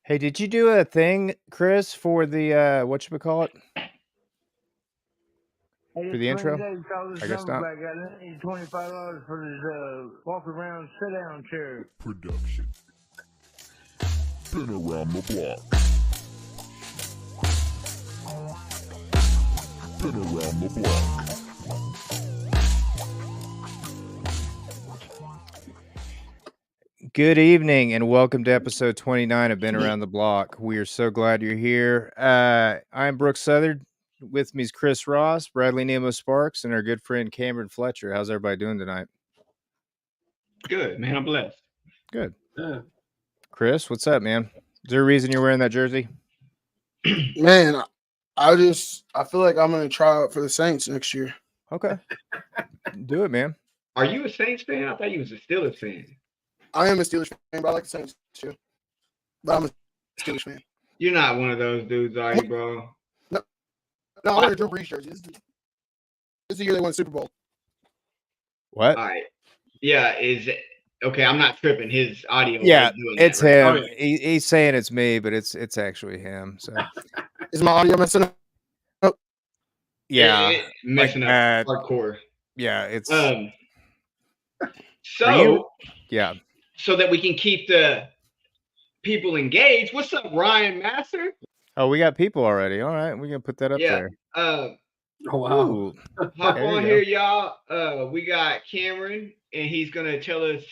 Hey, did you do a thing, Chris, for the whatchamacallit? Hey, For this the Swing intro? Dave, call this I guess number not. back. I need $25 for this walk around sit down chair. Production. Been around the block. Been around the block. Good evening and welcome to episode 29 of Been Around the Block. We are so glad you're here. I'm Brooks Southard. With me is Chris Ross, Bradley Nemo Sparks, and our good friend Cameron Fletcher. How's everybody doing tonight? Good, man. I'm blessed. Good. Yeah. Chris, what's up, man? Is there a reason you're wearing that jersey? Man, I feel like I'm gonna try out for the Saints next year. Okay. Do it, man. Are you a Saints fan? I thought you was a Steelers fan. I am a Steelers fan, but I like the Saints too. But I'm a Steelers fan. You're not one of those dudes, are you, bro? No, I wear a Drew Brees jersey. This is the year they won the Super Bowl. What? All right. Yeah, is it okay? I'm not tripping. His audio. Yeah, ain't doing it's that, right? him. He's saying it's me, but it's actually him. So Is my audio messing up? yeah, It messing like up hardcore. Yeah, it's So yeah. so that we can keep the people engaged. What's up, Ryan Master? Oh, we got people already. All right, we're gonna put that up there. Oh wow! Ooh, Hop there you on go. here, y'all. We got Cameron, and he's gonna tell us.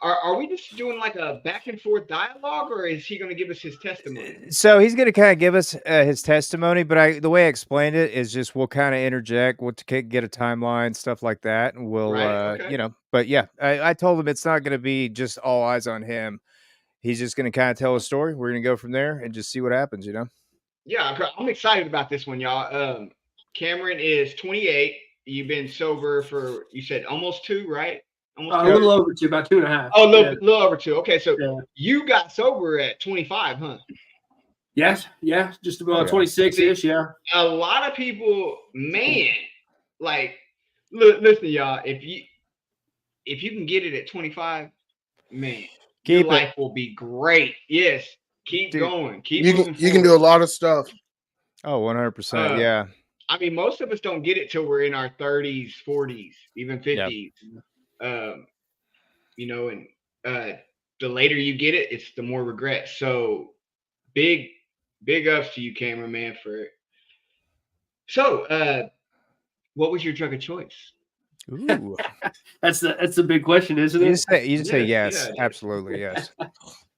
Are we just doing like a back and forth dialogue, or is he gonna give us his testimony? So he's gonna kind of give us his testimony, but the way I explained it is just we'll kind of interject, we'll get a timeline, stuff like that, and we'll Right, okay. But yeah, I told him it's not gonna be just all eyes on him. He's just gonna kind of tell a story. We're gonna go from there and just see what happens, Yeah, I'm excited about this one, y'all. Cameron is 28. You've been sober for, you said almost 2, right? Almost a little over 2, about 2.5. Oh, a little over 2. Okay, so yeah. You got sober at 25, huh? Yes, yeah, just about 26-ish, yeah. A lot of people, man, like, listen, y'all, if you can get it at 25, man, your life will be great. Yes, keep going. You can do a lot of stuff. Oh, 100%. Yeah. I mean, most of us don't get it till we're in our 30s, 40s, even 50s. And the later you get it, it's the more regret. So big ups to you, cameraman, for it. So, what was your drug of choice? Ooh. That's the big question, isn't it? You just say yes, absolutely, yes.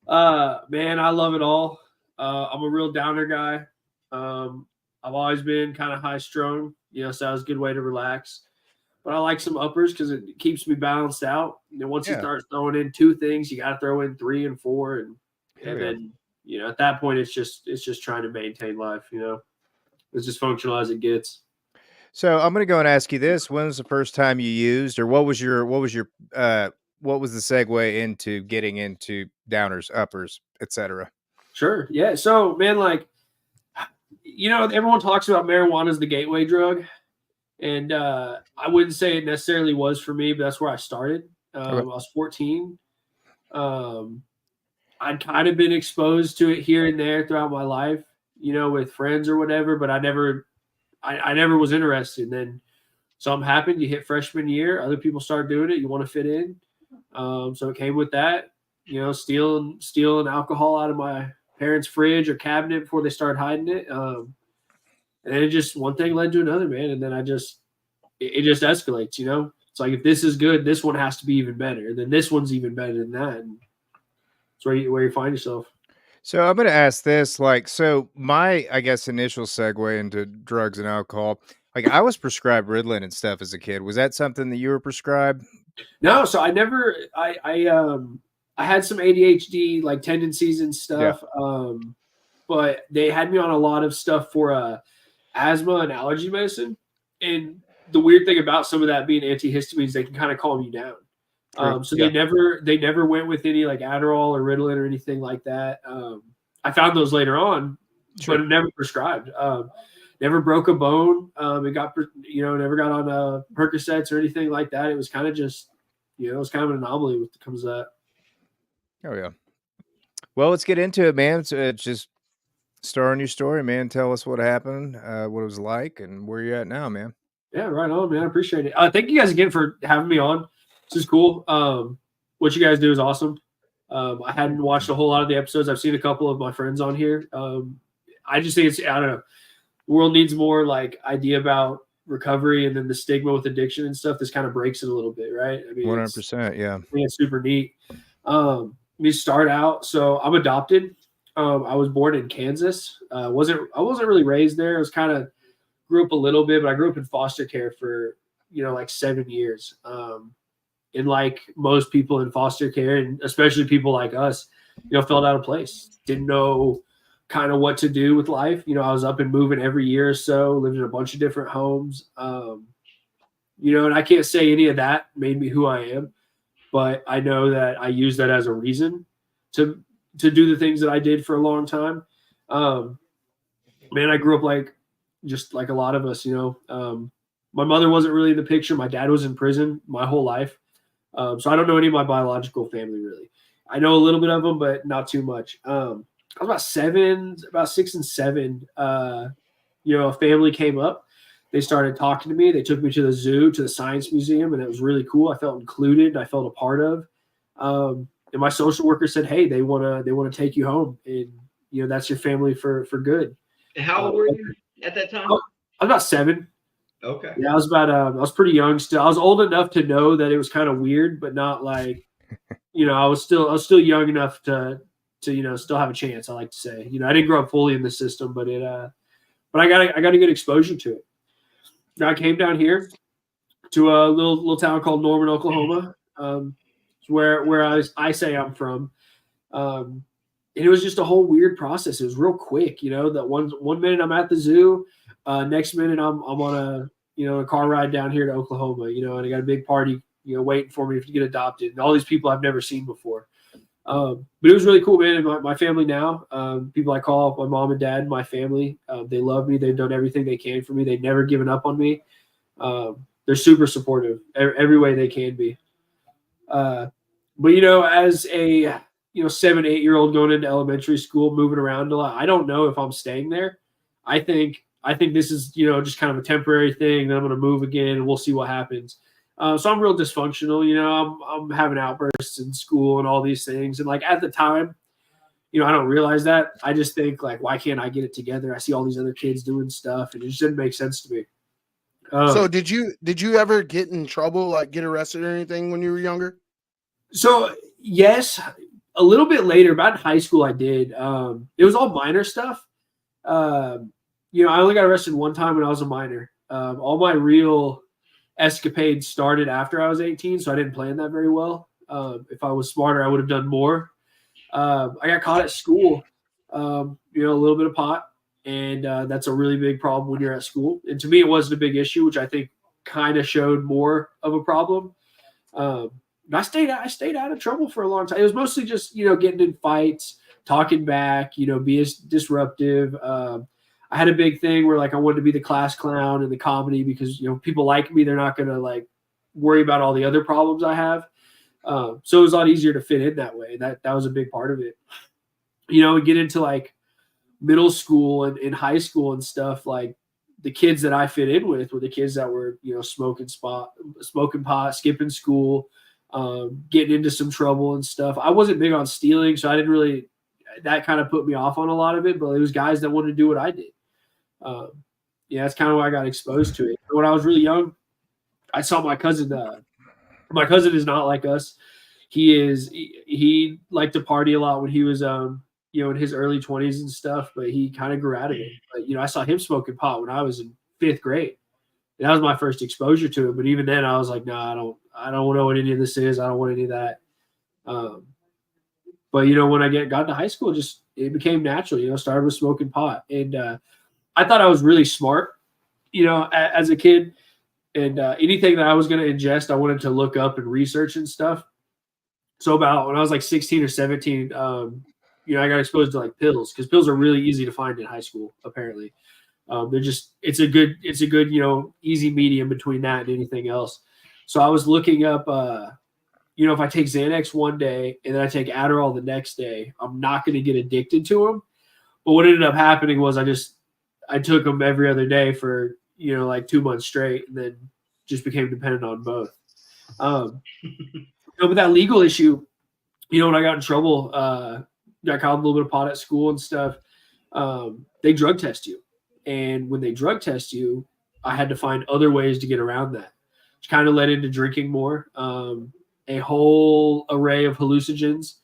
Man, I love it all. I'm a real downer guy. I've always been kind of high strung, so that was a good way to relax. But I like some uppers because it keeps me balanced out. Once you start throwing in 2 things, you got to throw in 3 and 4, and then at that point it's just trying to maintain life. It's just functional as it gets. So I'm going to go and ask you this: when was the first time you used, or what was the segue into getting into downers, uppers, etc.? Sure. Yeah. So, man, everyone talks about marijuana as the gateway drug. And I wouldn't say it necessarily was for me, but that's where I started. I was 14. I'd kind of been exposed to it here and there throughout my life, with friends or whatever, but I never was interested. And then something happened. You hit freshman year, other people start doing it. You want to fit in. So it came with that, stealing alcohol out of my parents' fridge or cabinet before they started hiding it. And then it just one thing led to another, man. And then it just escalates, It's like, if this is good, this one has to be even better. And then this one's even better than that. And it's where you find yourself. So I'm going to ask this, so my, I guess, initial segue into drugs and alcohol, I was prescribed Ritalin and stuff as a kid. Was that something that you were prescribed? No. So I never, I had some ADHD tendencies and stuff. Yeah. But they had me on a lot of stuff for, asthma and allergy medicine. And the weird thing about some of that being antihistamines, they can kind of calm you down. They never went with any Adderall or Ritalin or anything like that. I found those later on, but never prescribed. Never broke a bone. It got, never got on Percocets or anything like that. It was kind of just, it was kind of an anomaly when it comes to that. Oh yeah. Well, let's get into it, man. So it's just start on your story, man. Tell us what happened, what it was like, and where you're at now, man. Yeah, right on, man. I appreciate it. Thank you guys again for having me on. This is cool. What you guys do is awesome. I hadn't watched a whole lot of the episodes. I've seen a couple of my friends on here. I just think I don't know. The world needs more like idea about recovery, and then the stigma with addiction and stuff. This kind of breaks it a little bit, right? I mean, 100%, yeah. I think it's super neat. Let me start out. So I'm adopted. I was born in Kansas. I wasn't really raised there. I was kind of grew up a little bit, but I grew up in foster care for like 7 years. And like most people in foster care, and especially people like us, felt out of place. Didn't know kind of what to do with life. I was up and moving every year or so, lived in a bunch of different homes. And I can't say any of that made me who I am, but I know that I use that as a reason to do the things that I did for a long time. Man, I grew up just like a lot of us, my mother wasn't really in the picture. My dad was in prison my whole life. So I don't know any of my biological family really. I know a little bit of them, but not too much. I was about 6 and 7. A family came up. They started talking to me. They took me to the zoo, to the science museum, and it was really cool. I felt included. I felt a part of. And my social worker said, "Hey, they wanna take you home, and that's your family for good." And how old were you at that time? I was about 7. Okay. Yeah, I was pretty young still. I was old enough to know that it was kind of weird, but not like, I was still young enough to still have a chance. I like to say, I didn't grow up fully in the system, but but I got a good exposure to it. Now I came down here to a little town called Norman, Oklahoma, where I say I'm from. And it was just a whole weird process. It was real quick, that one minute I'm at the zoo, next minute I'm on a car ride down here to Oklahoma, and I got a big party, waiting for me to get adopted, and all these people I've never seen before. But it was really cool, man. And my family now, people I call my mom and dad, my family, they love me. They've done everything they can for me. They've never given up on me. They're super supportive every way they can be. But as a 7, 8-year-old going into elementary school, moving around a lot, I don't know if I'm staying there. I think this is just kind of a temporary thing. Then I'm going to move again, and we'll see what happens. So I'm real dysfunctional. I'm having outbursts in school and all these things. And like at the time, I don't realize that. I just think like, why can't I get it together? I see all these other kids doing stuff, and it just didn't make sense to me. So did you ever get in trouble, like get arrested or anything when you were younger? So yes, a little bit later, about in high school, I did. It was all minor stuff. I only got arrested one time when I was a minor. All my real escapades started after I was 18, so I didn't plan that very well. If I was smarter, I would have done more. I got caught at school, a little bit of pot, and that's a really big problem when you're at school. And to me, it wasn't a big issue, which I think kind of showed more of a problem. I stayed out of trouble for a long time. It was mostly just getting in fights, talking back, being disruptive. I had a big thing where like I wanted to be the class clown in the comedy because people like me. They're not gonna like worry about all the other problems I have. So it was a lot easier to fit in that way. That was a big part of it. We get into like middle school and high school and stuff. Like the kids that I fit in with were the kids that were smoking pot, skipping school, getting into some trouble and stuff. I wasn't big on stealing, so I didn't really. That kind of put me off on a lot of it. But it was guys that wanted to do what I did. That's kind of why I got exposed to it. When I was really young, I saw my cousin. My cousin is not like us. He liked to party a lot when he was in his early 20s and stuff, but he kind of grew out of it. But I saw him smoking pot when I was in 5th grade. And that was my first exposure to it. But even then I was like, no, I don't know what any of this is. I don't want any of that. But when I got into high school, it became natural, started with smoking pot. And I thought I was really smart, as a kid. And anything that I was going to ingest, I wanted to look up and research and stuff. So about when I was like 16 or 17, I got exposed to like pills because pills are really easy to find in high school. Apparently, it's a good, easy medium between that and anything else. So I was looking up if I take Xanax one day and then I take Adderall the next day, I'm not going to get addicted to them. But what ended up happening was I took them every other day for, like 2 months straight, and then just became dependent on both. But that legal issue, when I got in trouble, got caught a little bit of pot at school and stuff, they drug test you. And when they drug test you, I had to find other ways to get around that, which kind of led into drinking more, a whole array of hallucinogens.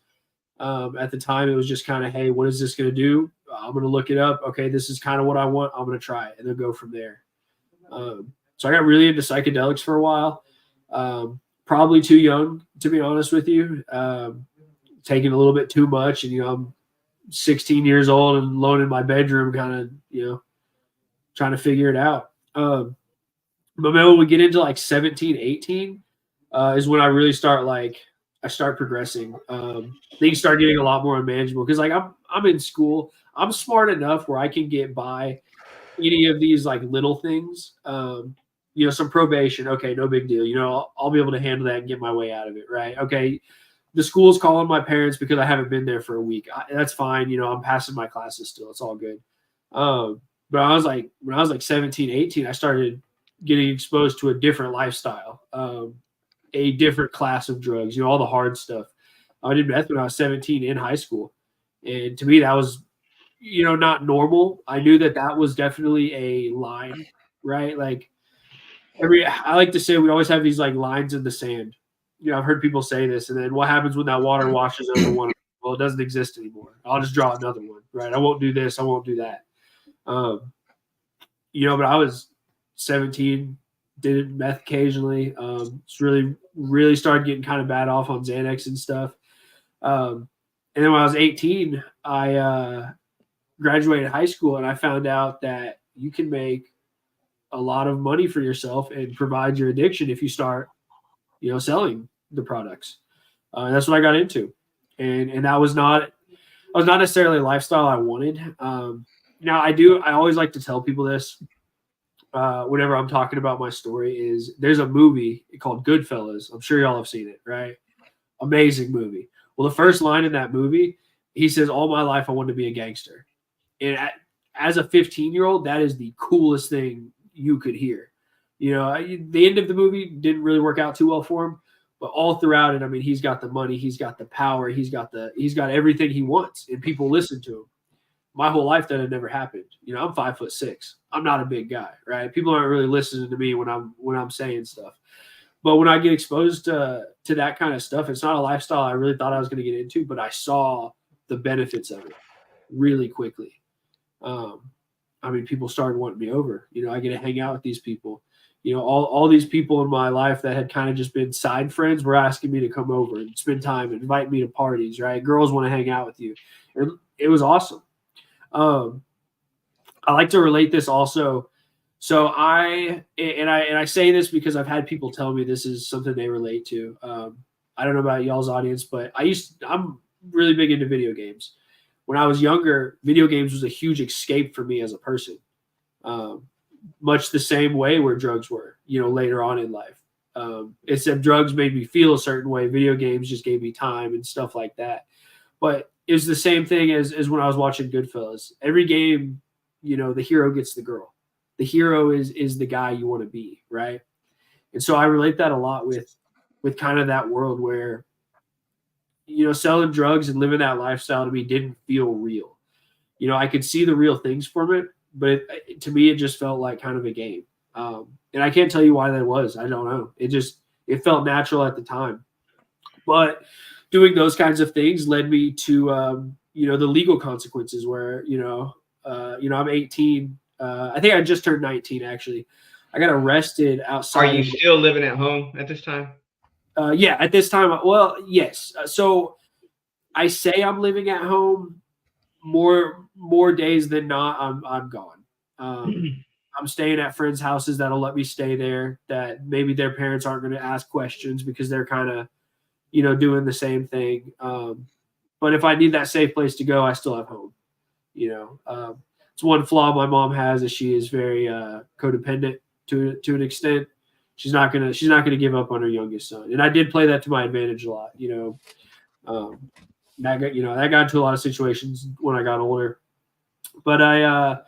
At the time, it was just kind of, hey, what is this going to do? I'm going to look it up. Okay, this is kind of what I want. I'm going to try it, and then go from there. So I got really into psychedelics for a while. Probably too young, to be honest with you. Taking a little bit too much, and I'm 16 years old and alone in my bedroom, kind of trying to figure it out. But when we get into like 17, 18, is when I really start progressing. Things start getting a lot more unmanageable because I'm in school. I'm smart enough where I can get by any of these like little things. Some probation. Okay, no big deal. I'll be able to handle that and get my way out of it. Right. Okay. The school's calling my parents because I haven't been there for a week. That's fine. I'm passing my classes still. It's all good. But when I was like 17, 18, I started getting exposed to a different lifestyle, a different class of drugs, all the hard stuff. I did meth when I was 17 in high school. And to me, that was, not normal. I knew that was definitely a line, right? Like I like to say we always have these like lines in the sand. I've heard people say this, and then what happens when that water washes over one? Well, it doesn't exist anymore. I'll just draw another one, right? I won't do this. I won't do that. But I was 17, did meth occasionally. It's really, really started getting kind of bad off on Xanax and stuff. And then when I was 18, I graduated high school, and I found out that you can make a lot of money for yourself and provide your addiction if you start, selling the products. That's what I got into. And that was not necessarily a lifestyle I wanted. Now I always like to tell people this, whenever I'm talking about my story, is there's a movie called Goodfellas. I'm sure y'all have seen it, right? Amazing movie. Well, the first line in that movie, he says, all my life I wanted to be a gangster. And as a 15-year-old, that is the coolest thing you could hear. The end of the movie didn't really work out too well for him, but all throughout it, I mean, he's got the money, he's got the power, he's got everything he wants, and people listen to him. My whole life that had never happened. I'm 5'6". I'm not a big guy, right? People aren't really listening to me when I'm saying stuff. But when I get exposed to that kind of stuff, it's not a lifestyle I really thought I was going to get into, but I saw the benefits of it really quickly. People started wanting me over. I get to hang out with these people. All these people in my life that had kind of just been side friends were asking me to come over and spend time and invite me to parties, right? Girls want to hang out with you. It was awesome. I like to relate this also. So I say this because I've had people tell me this is something they relate to. I don't know about y'all's audience, but I'm really big into video games. When I was younger, video games was a huge escape for me as a person. Much the same way where drugs were, later on in life. Except drugs made me feel a certain way. Video games just gave me time and stuff like that. But it was the same thing as when I was watching Goodfellas. Every game, the hero gets the girl. The hero is the guy you want to be, right? And so I relate that a lot with kind of that world where, selling drugs and living that lifestyle to me didn't feel real. I could see the real things from it, but to me, it just felt like kind of a game. And I can't tell you why that was. I don't know. It felt natural at the time. But doing those kinds of things led me to, the legal consequences where, I'm 18. I think I just turned 19, actually. I got arrested outside. Are you still living at home at this time? Yeah, at this time. Well, yes. So I say I'm living at home more days than not. I'm gone. I'm staying at friends' houses that'll let me stay there, that maybe their parents aren't going to ask questions because they're kind of, doing the same thing. But if I need that safe place to go, I still have home. It's one flaw my mom has is she is very codependent to an extent. She's not gonna give up on her youngest son. And I did play that to my advantage a lot. That got into a lot of situations when I got older. But my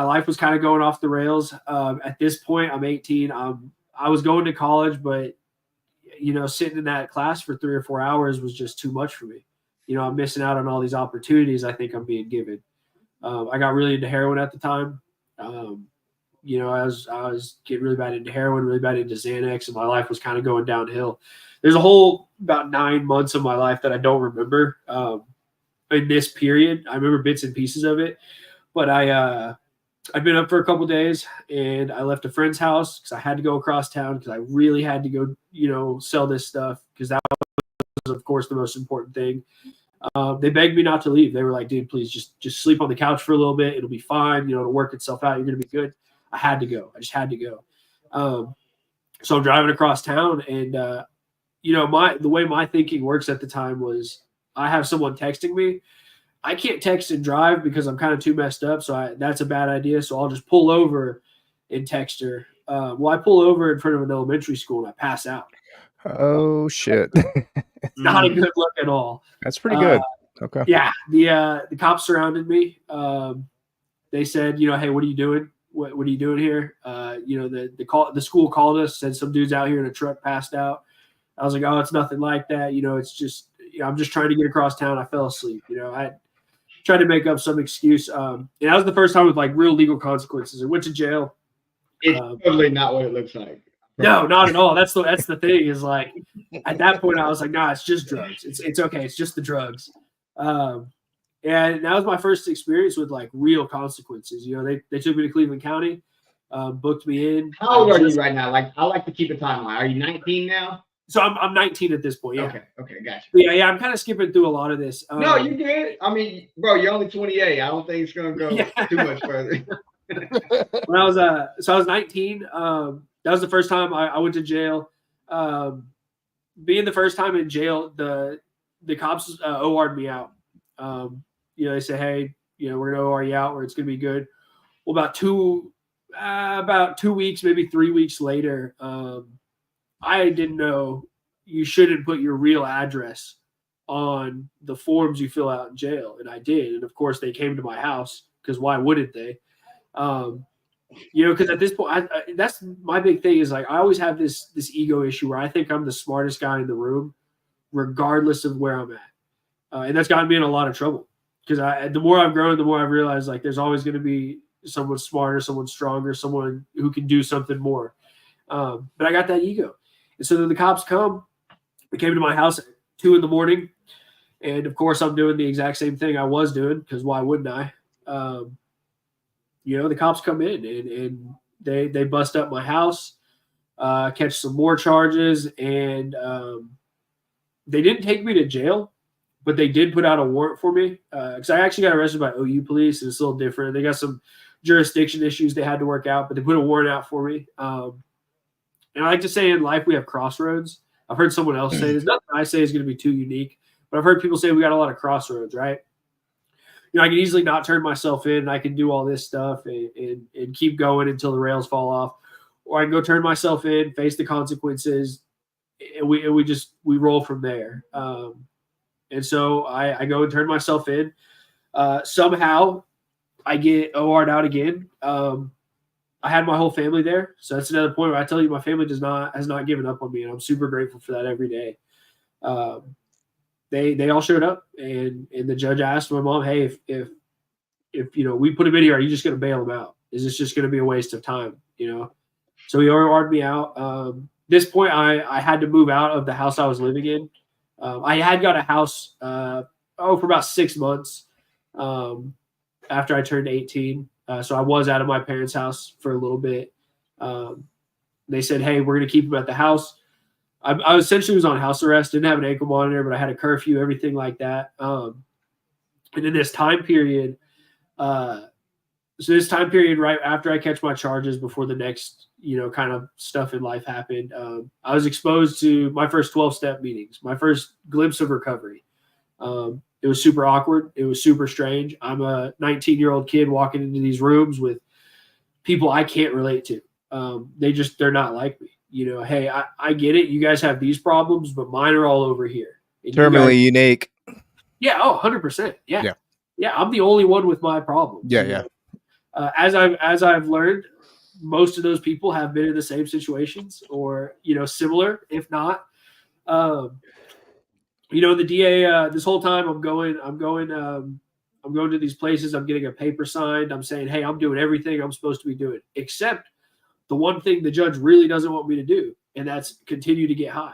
life was kind of going off the rails. At this point, I'm 18. I was going to college, but sitting in that class for 3 or 4 hours was just too much for me. I'm missing out on all these opportunities I think I'm being given. I got really into heroin at the time. I was getting really bad into heroin, really bad into Xanax, and my life was kind of going downhill. There's a whole about 9 months of my life that I don't remember in this period. I remember bits and pieces of it, but I'd been up for a couple of days, and I left a friend's house because I had to go across town because I really had to go, sell this stuff because that was, of course, the most important thing. They begged me not to leave. They were like, dude, please just sleep on the couch for a little bit. It'll be fine. It'll work itself out. You're going to be good. I had to go. I just had to go. So I'm driving across town, and, the way my thinking works at the time was I have someone texting me. I can't text and drive because I'm kind of too messed up. So that's a bad idea. So I'll just pull over and text her. I pull over in front of an elementary school and I pass out. Oh shit. Not a good look at all. That's pretty good. Okay. Yeah. The cops surrounded me. They said, hey, what are you doing? What are you doing here? The school called us, said some dude's out here in a truck passed out. I was like, oh, it's nothing like that. It's just, I'm just trying to get across town. I fell asleep. I tried to make up some excuse. And that was the first time with like real legal consequences. I went to jail. It's totally not what it looks like. No, not at all. That's the thing is like at that point I was like, nah, it's just drugs. It's okay. It's just the drugs. And that was my first experience with like real consequences. They took me to Cleveland County, booked me in. How old are you right now? Like, I like to keep a timeline. Are you 19 now? So I'm 19 at this point. Yeah. Okay, gotcha. Yeah, I'm kind of skipping through a lot of this. No, you good. I mean, bro, you're only 28. I don't think it's gonna go too much further. When I was 19. That was the first time I went to jail. Being the first time in jail, the cops OR'd me out. They say, hey, we're gonna OR you out, where it's gonna be good. Well, about 2 weeks, maybe 3 weeks later, I didn't know you shouldn't put your real address on the forms you fill out in jail. And I did. And of course they came to my house because why wouldn't they? Because at this point, that's my big thing is like, I always have this ego issue where I think I'm the smartest guy in the room, regardless of where I'm at. And that's gotten me in a lot of trouble because the more I've grown, the more I've realized like there's always going to be someone smarter, someone stronger, someone who can do something more. But I got that ego. And so then the cops they came to my house at 2 a.m. And of course I'm doing the exact same thing I was doing because why wouldn't I? The cops come in and they bust up my house, catch some more charges. And they didn't take me to jail, but they did put out a warrant for me because I actually got arrested by OU police. And it's a little different. They got some jurisdiction issues they had to work out, but they put a warrant out for me. And I like to say in life, we have crossroads. I've heard someone else say, there's nothing I say is going to be too unique, but I've heard people say we got a lot of crossroads, right? I can easily not turn myself in and I can do all this stuff and keep going until the rails fall off. Or I can go turn myself in, face the consequences, and we roll from there. And so I go and turn myself in. Somehow I get OR'd out again. I had my whole family there. So that's another point where I tell you my family has not given up on me, and I'm super grateful for that every day. They all showed up, and the judge asked my mom, hey, if we put him in here, are you just going to bail him out? Is this just going to be a waste of time? So he OR'd me out. This point, I had to move out of the house I was living in. I had got a house for about 6 months after I turned 18. So I was out of my parents' house for a little bit. They said, hey, we're going to keep him at the house. I essentially was on house arrest, didn't have an ankle monitor, but I had a curfew, everything like that. And in this time period, right after I catch my charges, before the next, kind of stuff in life happened, I was exposed to my first 12-step meetings, my first glimpse of recovery. It was super awkward. It was super strange. I'm a 19-year-old kid walking into these rooms with people I can't relate to. They're not like me. Hey, I get it. You guys have these problems, but mine are all over here. And Terminally unique. Yeah. Oh, 100%. Yeah. Yeah. Yeah. I'm the only one with my problems. Yeah. As I've learned, most of those people have been in the same situations or, similar, if not. The DA, this whole time I'm going to these places. I'm getting a paper signed. I'm saying, hey, I'm doing everything I'm supposed to be doing, except the one thing the judge really doesn't want me to do, and that's continue to get high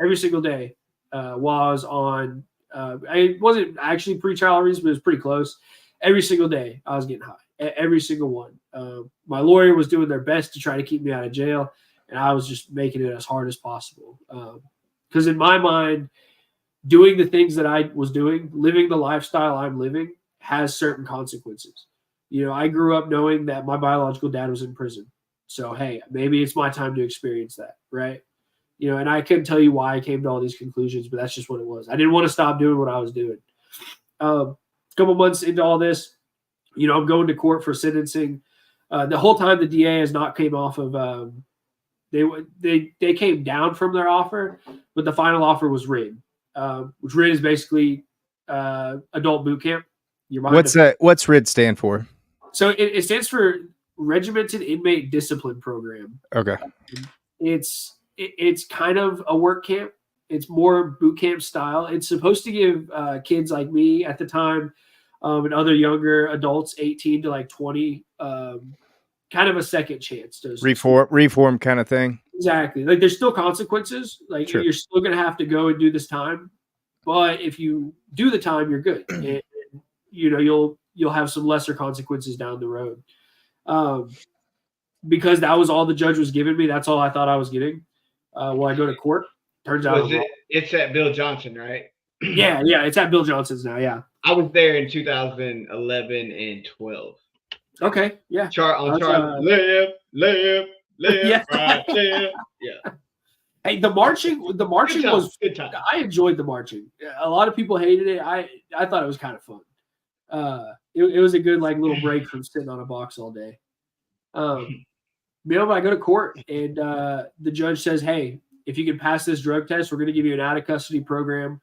every single day while I was on. It wasn't actually pre-trial release, but it was pretty close. Every single day I was getting high. Every single one. My lawyer was doing their best to try to keep me out of jail, and I was just making it as hard as possible. Because in my mind, doing the things that I was doing, living the lifestyle I'm living, has certain consequences. I grew up knowing that my biological dad was in prison. So, hey, maybe it's my time to experience that, right? And I couldn't tell you why I came to all these conclusions, but that's just what it was. I didn't want to stop doing what I was doing. A couple months into all this, I'm going to court for sentencing. The whole time the DA has not came off of they came down from their offer, but the final offer was RID, which RID is basically adult boot camp. What's RID stand for? So it stands for Regimented Inmate Discipline Program. Okay. It's kind of a work camp. It's more boot camp style. It's supposed to give kids like me at the time and other younger adults, 18 to like 20, kind of a second chance to reform kind of thing. Exactly. Like there's still consequences. Like Sure. You're still going to have to go and do this time, but if you do the time, you're good. And, you'll have some lesser consequences down the road. Because that was all the judge was giving me. That's all I thought I was getting. While I go to court, turns out it's at Bill Johnson, right? Yeah, it's at Bill Johnson's now. Yeah, I was there in 2011 and 12. Okay, yeah. Layup, Yeah. right, layup. Yeah. Hey, the marching was good time. I enjoyed the marching. A lot of people hated it. I thought it was kind of fun. It was a good like little break from sitting on a box all day. I go to court and the judge says, "Hey, if you can pass this drug test, we're going to give you an out of custody program.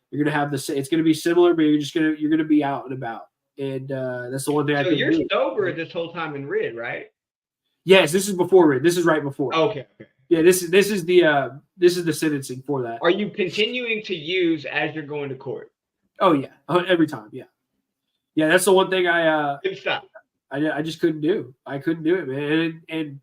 You're going to have this. It's going to be similar, but you're going to be out and about." And that's the one thing I So could you're do. sober this whole time in RID, right? Yes, this is before RID. This is right before. Okay. Yeah, this is the sentencing for that. Are you continuing to use as you're going to court? Oh yeah, every time. Yeah. That's the one thing Good stuff. I just couldn't do. I couldn't do it, man. And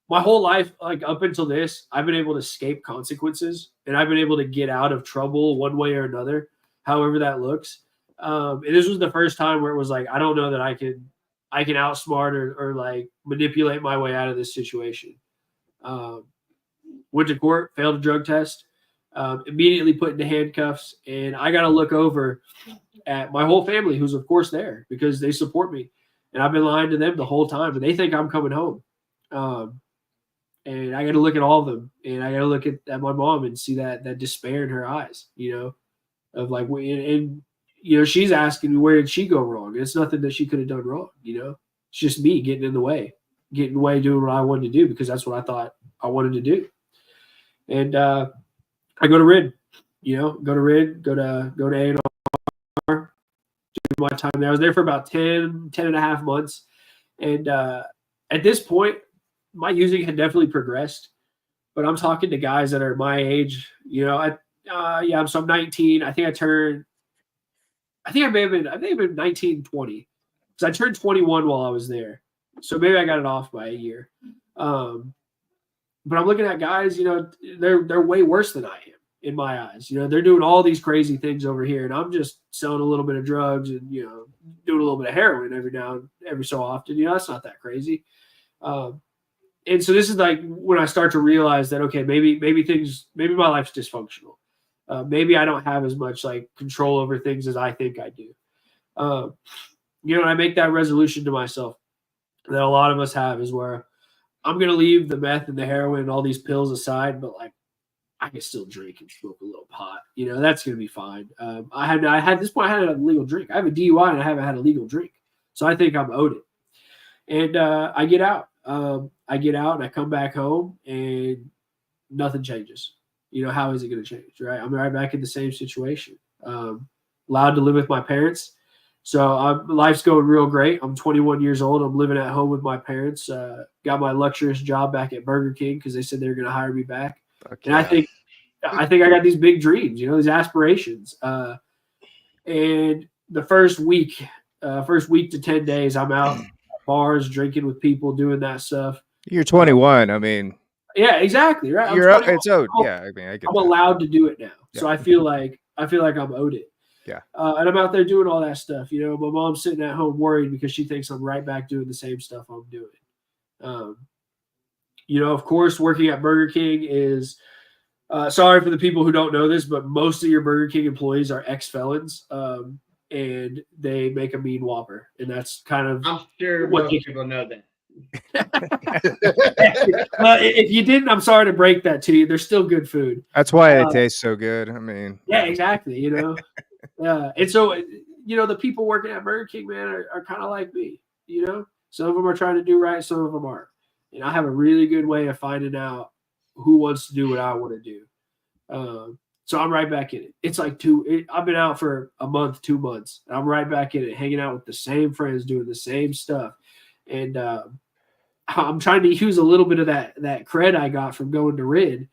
my whole life, like up until this, I've been able to escape consequences, and I've been able to get out of trouble one way or another, however that looks. And this was the first time where it was like, I don't know that I can outsmart or like manipulate my way out of this situation. Went to court, failed a drug test, immediately put into handcuffs, and I got to look over at my whole family, who's of course there because they support me, and I've been lying to them the whole time, and they think I'm coming home. And I got to look at all of them, and I got to look at my mom and see that despair in her eyes, of like, and she's asking me, where did she go wrong? It's nothing that she could have done wrong. It's just me getting in the way, doing what I wanted to do because that's what I thought I wanted to do. And I go to RID, go to A&R, do my time there. I was there for about 10 and a half months. And at this point, my using had definitely progressed, but I'm talking to guys that are my age, so I'm 19. I think I may have been 19, 20 because I turned 21 while I was there. So maybe I got it off by a year. But I'm looking at guys, they're way worse than I am in my eyes. They're doing all these crazy things over here, and I'm just selling a little bit of drugs and, doing a little bit of heroin every so often. That's not that crazy. And so this is like when I start to realize that, okay, maybe my life's dysfunctional. Maybe I don't have as much like control over things as I think I do. And I make that resolution to myself that a lot of us have is where I'm going to leave the meth and the heroin and all these pills aside, but like I can still drink and smoke a little pot. That's going to be fine. I had at this point, I had a legal drink. I have a DUI and I haven't had a legal drink. So I think I'm owed it. And I get out. I get out and I come back home and nothing changes. How is it going to change, right? I'm right back in the same situation. Allowed to live with my parents. So life's going real great. I'm 21 years old. I'm living at home with my parents. Got my luxurious job back at Burger King because they said they were going to hire me back. And I think I got these big dreams, these aspirations. And the first week to 10 days, I'm out at bars, drinking with people, doing that stuff. You're 21. I mean, yeah, exactly. Right. You're up. It's owed. Yeah. I mean, I get I'm that. allowed to do it now. Yeah. So I feel like I'm owed it. Yeah. And I'm out there doing all that stuff. My mom's sitting at home worried because she thinks I'm right back doing the same stuff I'm doing. Of course, working at Burger King is sorry for the people who don't know this, but most of your Burger King employees are ex-felons, and they make a mean Whopper, and that's kind of I'm sure what most people know that. If you didn't, I'm sorry to break that to you. They're still good food. That's why it tastes so good. I mean, yeah, exactly. And so the people working at Burger King, man, are kind of like me. Some of them are trying to do right, some of them aren't. And I have a really good way of finding out who wants to do what I want to do. So I'm right back in it. It's like I've been out for a month, 2 months. And I'm right back in it, hanging out with the same friends, doing the same stuff. And I'm trying to use a little bit of that cred I got from going to RID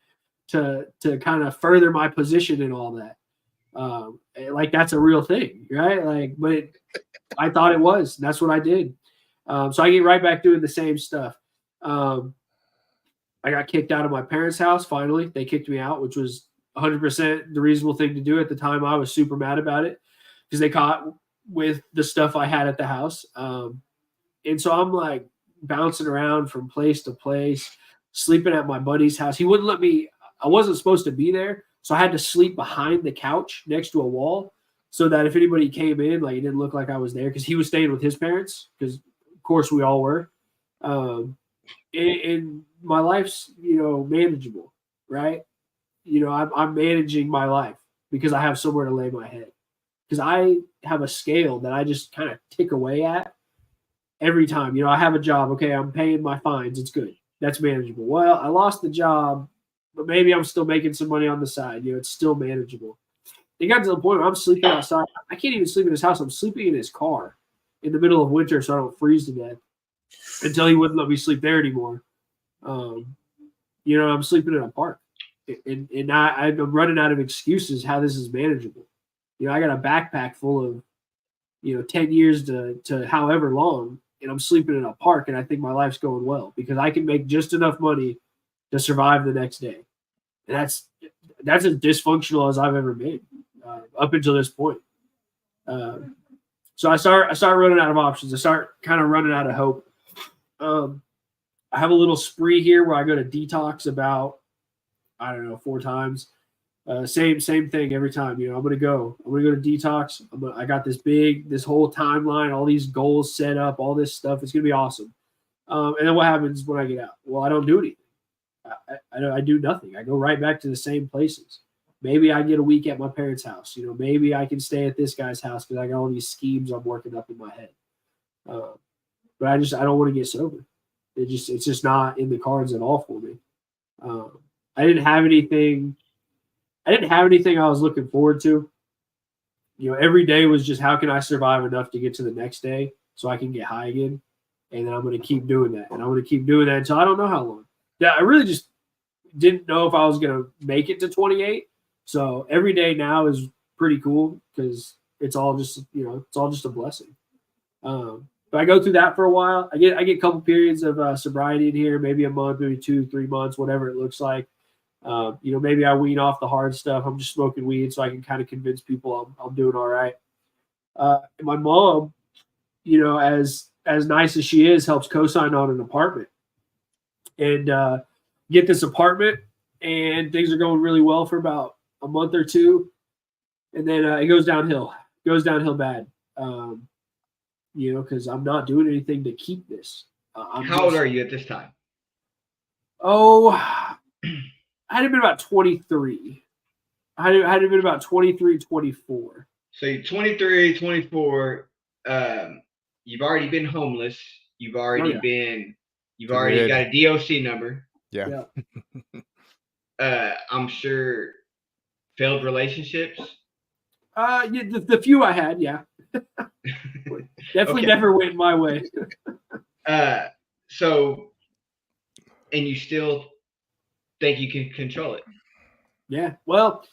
to kind of further my position and all that. Like that's a real thing, right? But I thought it was. And that's what I did. So I get right back doing the same stuff. I got kicked out of my parents' house. Finally, they kicked me out, which was 100% the reasonable thing to do at the time. I was super mad about it because they caught with the stuff I had at the house. And so I'm like bouncing around from place to place, sleeping at my buddy's house. He wouldn't let me. I wasn't supposed to be there, so I had to sleep behind the couch next to a wall so that if anybody came in, it didn't look like I was there because he was staying with his parents because, of course, we all were. And my life's, manageable, right? I'm managing my life because I have somewhere to lay my head. Because I have a scale that I just kind of tick away at every time. I have a job. Okay, I'm paying my fines. It's good. That's manageable. Well, I lost the job, but maybe I'm still making some money on the side. It's still manageable. It got to the point where I'm sleeping outside. I can't even sleep in his house. I'm sleeping in his car in the middle of winter so I don't freeze to death until he wouldn't let me sleep there anymore. I'm sleeping in a park. And I'm running out of excuses how this is manageable. I got a backpack full of, 10 years to however long, and I'm sleeping in a park, and I think my life's going well because I can make just enough money to survive the next day. And that's as dysfunctional as I've ever been up until this point. So I start running out of options. I start kind of running out of hope. I have a little spree here where I go to detox about, 4 times. Same thing every time. I'm gonna go to detox. I got this whole timeline, all these goals set up, all this stuff. It's gonna be awesome. And then what happens when I get out? Well, I don't do anything. I do nothing. I go right back to the same places. Maybe I get a week at my parents' house. Maybe I can stay at this guy's house because I got all these schemes I'm working up in my head. But I don't want to get sober. It's just not in the cards at all for me. I didn't have anything I was looking forward to. Every day was just how can I survive enough to get to the next day so I can get high again. And then I'm going to keep doing that. And I'm going to keep doing that until I don't know how long. Yeah, I really just didn't know if I was going to make it to 28. So every day now is pretty cool because it's all just a blessing. But I go through that for a while. I get a couple periods of sobriety in here, maybe a month, maybe 2-3 months, whatever it looks like. Maybe I wean off the hard stuff. I'm just smoking weed so I can kind of convince people I'm doing all right. And my mom, as nice as she is, helps co-sign on an apartment and get this apartment. And things are going really well for about a month or two. And then it goes downhill bad. Because I'm not doing anything to keep this. How old are you at this time? Oh, I had been about 23. I had been about 23, 24. So you're 23, 24. You've already been homeless. You've already You've already Good. got a DOC number. Yeah. I'm sure failed relationships. Yeah, the few I had, yeah. Definitely Okay. never went my way. So, and you still think you can control it? Yeah. Well,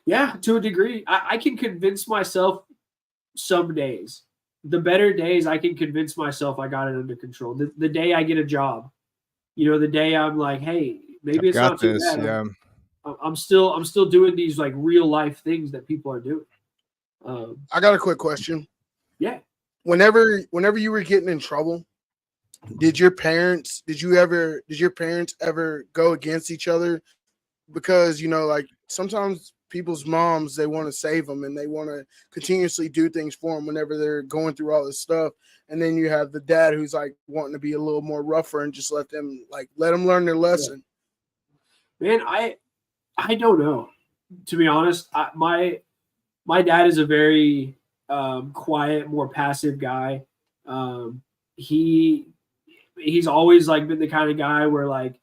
yeah, to a degree. I can convince myself some days. The better days, I can convince myself I got it under control. The day I get a job, the day I'm like, hey, maybe I've it's got not too this. bad. Yeah. I'm still doing these like real life things that people are doing. I got a quick question. Yeah. Whenever you were getting in trouble, did your parents ever go against each other? Because like sometimes people's moms, they want to save them and they want to continuously do things for them whenever they're going through all this stuff. And then you have the dad who's like wanting to be a little more rougher and just let them learn their lesson. Yeah. Man, I don't know. To be honest, my dad is a very quiet, more passive guy. He's always like been the kind of guy where like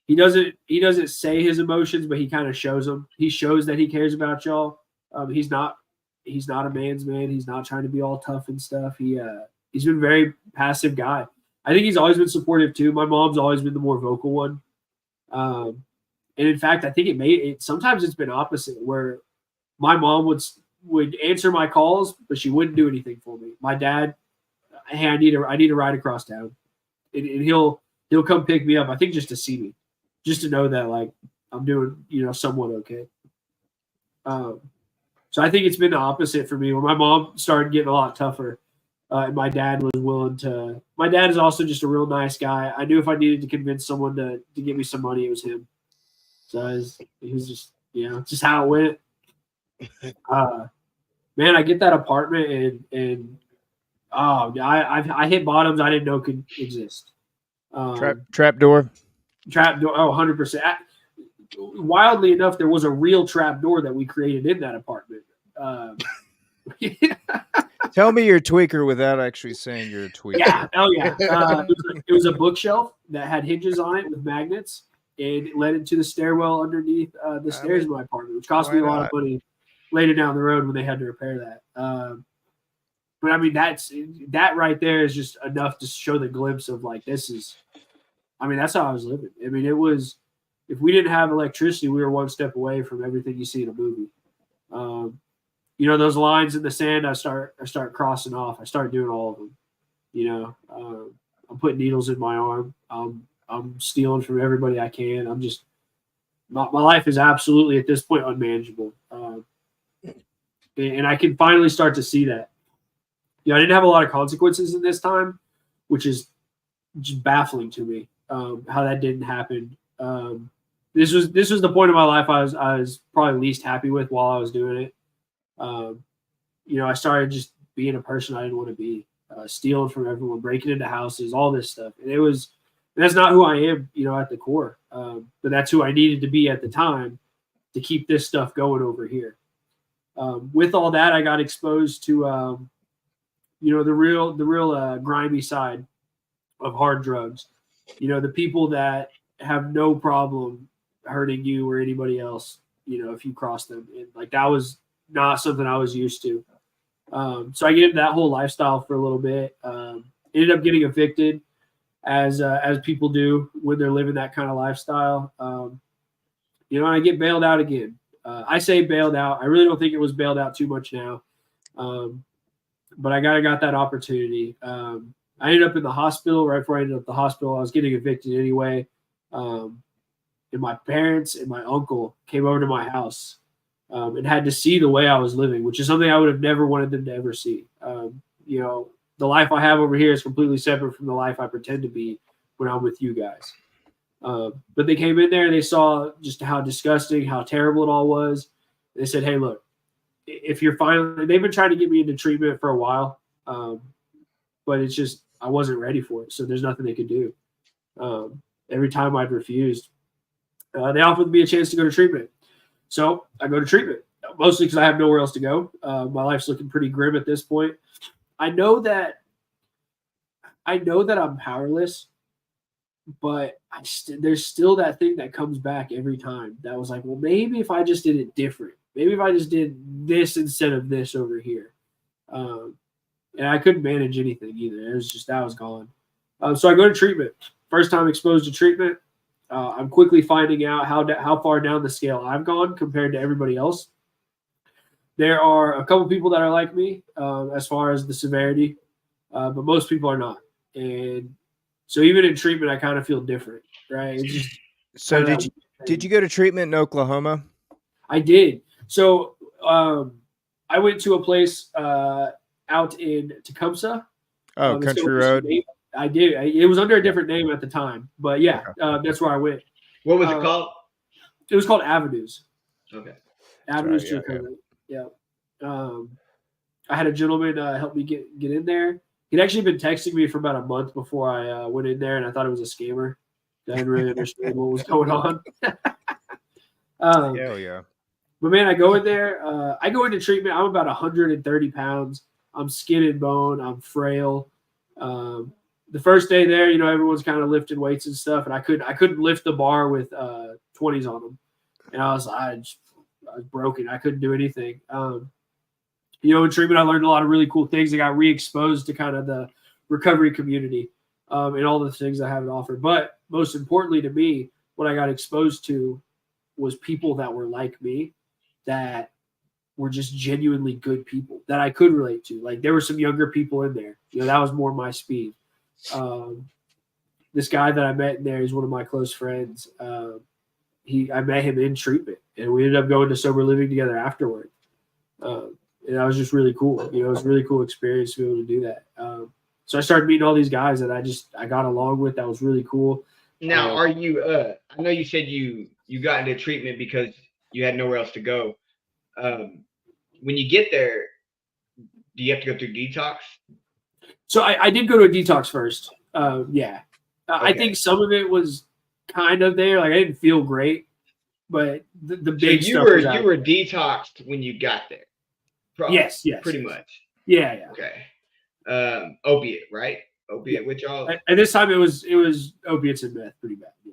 he doesn't say his emotions, but he kind of shows them. He shows that he cares about y'all. He's not a man's man. He's not trying to be all tough and stuff. He's been a very passive guy. I think he's always been supportive too. My mom's always been the more vocal one. And in fact, I think sometimes it's been opposite where my mom would answer my calls, but she wouldn't do anything for me. My dad, hey, I need to ride across town, and he'll come pick me up. I think just to see me, just to know that like I'm doing somewhat okay. So I think it's been the opposite for me. When my mom started getting a lot tougher, and my dad was willing to. My dad is also just a real nice guy. I knew if I needed to convince someone to give me some money, it was him. So he was just just how it went. Man, I get that apartment and I hit bottoms I didn't know could exist. Trap door. Trap door. Oh, 100%. Wildly enough, there was a real trap door that we created in that apartment. Tell me you're a tweaker without actually saying you're a tweaker. Yeah. Oh, yeah. It was a bookshelf that had hinges on it with magnets, and it led into the stairwell underneath the stairs of my apartment, which cost me a lot of money later down the road when they had to repair that. But I mean, that right there is just enough to show the glimpse of like, that's how I was living. I mean, it was, if we didn't have electricity, we were one step away from everything you see in a movie. Those lines in the sand, I start crossing off. I start doing all of them. I'm putting needles in my arm. I'm stealing from everybody I can. I'm just, my life is absolutely at this point unmanageable. And I can finally start to see that. I didn't have a lot of consequences in this time, which is just baffling to me, how that didn't happen. This was the point of my life I was probably least happy with while I was doing it. I started just being a person I didn't want to be, stealing from everyone, breaking into houses, all this stuff. And that's not who I am, at the core. But that's who I needed to be at the time to keep this stuff going over here. With all that, I got exposed to, the real grimy side of hard drugs. The people that have no problem hurting you or anybody else, if you cross them. And like, that was not something I was used to. So I get into that whole lifestyle for a little bit. Ended up getting evicted, as people do when they're living that kind of lifestyle. And I get bailed out again. I say bailed out. I really don't think it was bailed out too much now. But I got that opportunity. I ended up in the hospital. Right before I ended up in the hospital, I was getting evicted anyway. And my parents and my uncle came over to my house and had to see the way I was living, which is something I would have never wanted them to ever see. The life I have over here is completely separate from the life I pretend to be when I'm with you guys. But they came in there and they saw just how disgusting, how terrible it all was. They said, hey, look, if you're finally, they've been trying to get me into treatment for a while, but it's just, I wasn't ready for it. So there's nothing they could do. Every time I'd refused, they offered me a chance to go to treatment. So I go to treatment, mostly because I have nowhere else to go. My life's looking pretty grim at this point. I know that I'm powerless, but there's still that thing that comes back every time. That was like, well, maybe if I just did it different, maybe if I just did this instead of this over here. And I couldn't manage anything either. It was just that was gone. So I go to treatment. First time exposed to treatment. I'm quickly finding out how far down the scale I've gone compared to everybody else. There are a couple people that are like me as far as the severity, but most people are not. And so even in treatment, I kind of feel different, right? It's just So did you go to treatment in Oklahoma? I did. So I went to a place out in Tecumseh. Oh, Country Road. I did. It was under a different name at the time, but yeah, that's where I went. What was it called? It was called Avenues. Okay. Avenues to Recovery. Yeah. I had a gentleman help me get in there. He'd actually been texting me for about a month before I went in there, and I thought it was a scammer. I didn't really understand what was going on. Hell yeah. But man, I go in there. I go into treatment. I'm about 130 pounds. I'm skin and bone. I'm frail. The first day there, everyone's kind of lifting weights and stuff, and I couldn't lift the bar with 20s on them, and I was broken. I couldn't do anything. In treatment, I learned a lot of really cool things. I got re-exposed to kind of the recovery community and all the things I have to offer. But most importantly to me, what I got exposed to was people that were like me, that were just genuinely good people that I could relate to. Like there were some younger people in there. That was more my speed. This guy that I met in there, he's one of my close friends. I met him in treatment, and we ended up going to sober living together afterward. And that was just really cool. It was a really cool experience to be able to do that. So I started meeting all these guys that I got along with. That was really cool. Now, are you? I know you said you got into treatment because you had nowhere else to go. When you get there, do you have to go through detox? So I did go to a detox first. Yeah. Okay. I think some of it was kind of there. Like I didn't feel great, but the big so stuff you were detoxed when you got there. Probably, yes. Pretty much. Yeah. Okay. Opiate, right? Opiate withdrawal. At this time, it was opiates and meth, pretty bad. Yeah.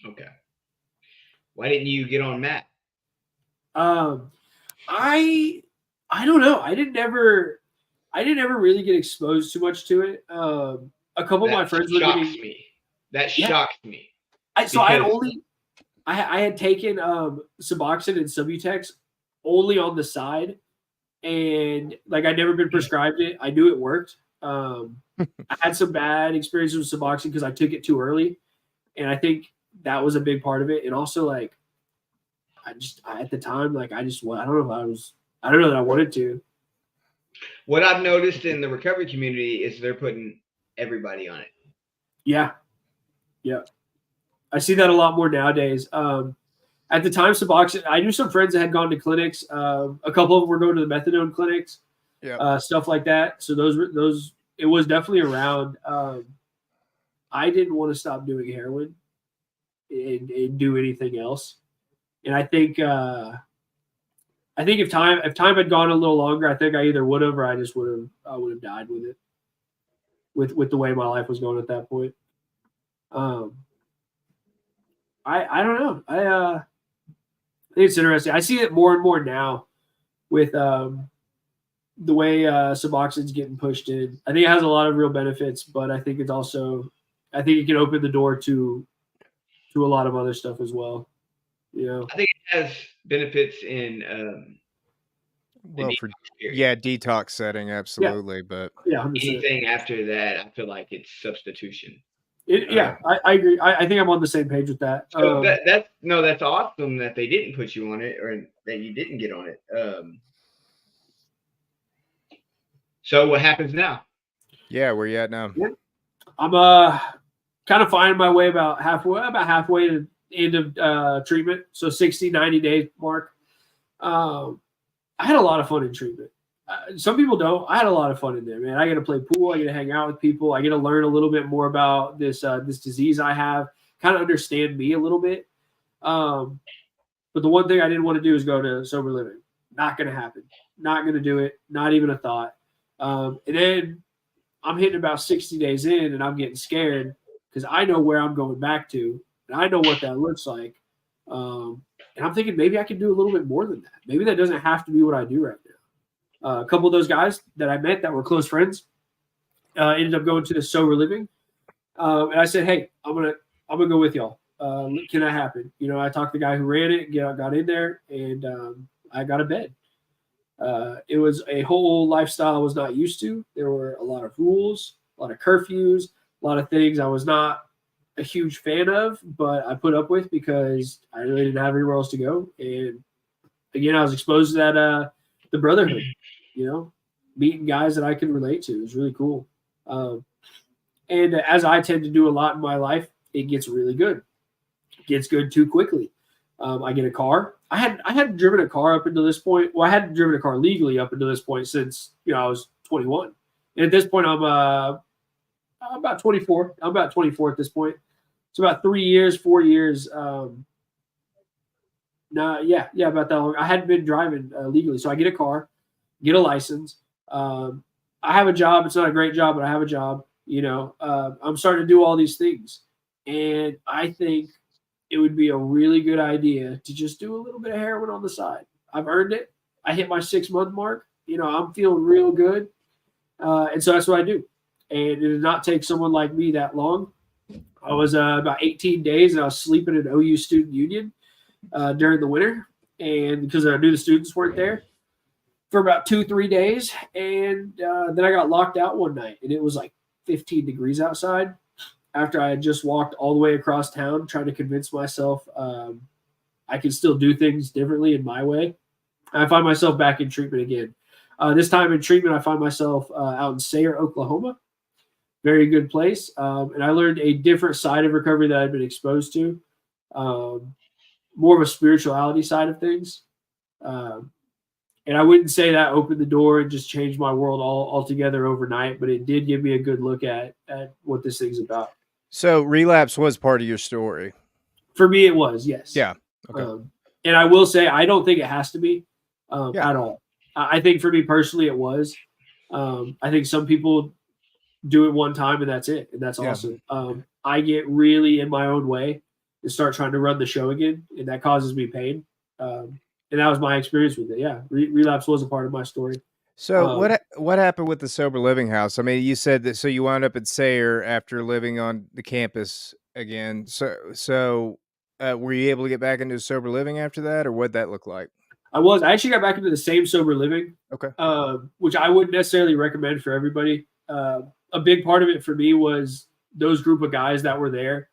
Okay. Why didn't you get on meth? I don't know. I didn't ever really get exposed too much to it. A couple of my friends were getting me. That shocks me. I had taken Suboxone and Subutex only on the side, and like I'd never been prescribed it. I knew it worked. I had some bad experiences with Suboxone because I took it too early, and I think that was a big part of it. And also, like, at the time, like, I don't know that I wanted to. What I've noticed in the recovery community is they're putting everybody on it. Yeah. I see that a lot more nowadays. At the time, Suboxone, I knew some friends that had gone to clinics. A couple of them were going to the methadone clinics, stuff like that. So those it was definitely around. I didn't want to stop doing heroin and do anything else. And I think if time had gone a little longer, I think I either would have or I would have died with it. With the way my life was going at that point. I don't know. I think it's interesting. I see it more and more now with the way Suboxone's getting pushed in. I think it has a lot of real benefits, but I think it can open the door to a lot of other stuff as well. I think it has benefits in detox setting, absolutely. But anything after that, I feel like it's substitution. I agree. I think I'm on the same page with that. So that's awesome that they didn't put you on it or that you didn't get on it. So what happens now? Yeah, where you at now? Yeah. I'm kind of finding my way about halfway to the end of treatment. So 60, 90 days mark. I had a lot of fun in treatment. Some people don't. I had a lot of fun in there, man. I get to play pool. I get to hang out with people. I get to learn a little bit more about this disease I have, kind of understand me a little bit. But the one thing I didn't want to do is go to sober living. Not going to happen. Not going to do it. Not even a thought. And then I'm hitting about 60 days in, and I'm getting scared because I know where I'm going back to, and I know what that looks like. And I'm thinking maybe I can do a little bit more than that. Maybe that doesn't have to be what I do right now. A couple of those guys that I met that were close friends ended up going to the sober living, and I said, "Hey, I'm gonna go with y'all. Can that happen?" I talked to the guy who ran it, got in there, and I got a bed. It was a whole lifestyle I was not used to. There were a lot of rules, a lot of curfews, a lot of things I was not a huge fan of, but I put up with because I really didn't have anywhere else to go. And again, I was exposed to that the brotherhood, meeting guys that I could relate to. It was really cool. And as I tend to do a lot in my life, it gets really good. It gets good too quickly. I get a car. I hadn't driven a car up until this point. Well, I hadn't driven a car legally up until this point since I was 21. And at this point, I'm about 24. I'm about 24 at this point. It's about 3 years, 4 years. About that long. I hadn't been driving legally, so I get a car, get a license. I have a job. It's not a great job, but I have a job. I'm starting to do all these things, and I think it would be a really good idea to just do a little bit of heroin on the side. I've earned it. I hit my 6-month mark. I'm feeling real good. And so that's what I do. And it did not take someone like me that long. I was about 18 days and I was sleeping in OU Student Union during the winter. And because I knew the students weren't there for about 2-3 days. And then I got locked out one night and it was like 15 degrees outside. After I had just walked all the way across town trying to convince myself I could still do things differently in my way. I find myself back in treatment again. This time in treatment, I find myself out in Sayre, Oklahoma. Very good place. And I learned a different side of recovery that I'd been exposed to, more of a spirituality side of things. And I wouldn't say that opened the door and just changed my world altogether overnight, but it did give me a good look at what this thing's about. So relapse was part of your story. For me, it was, yes. Yeah. Okay. And I will say, I don't think it has to be at all. I think for me personally, it was. I think some people do it one time and that's it. And that's awesome. I get really in my own way and start trying to run the show again. And that causes me pain. And that was my experience with it. Yeah. Relapse was a part of my story. So what happened with the sober living house? I mean, you said that, so you wound up at Sayre after living on the campus again. So were you able to get back into sober living after that, or what'd that look like? I actually got back into the same sober living, okay, which I wouldn't necessarily recommend for everybody. A big part of it for me was those group of guys that were there.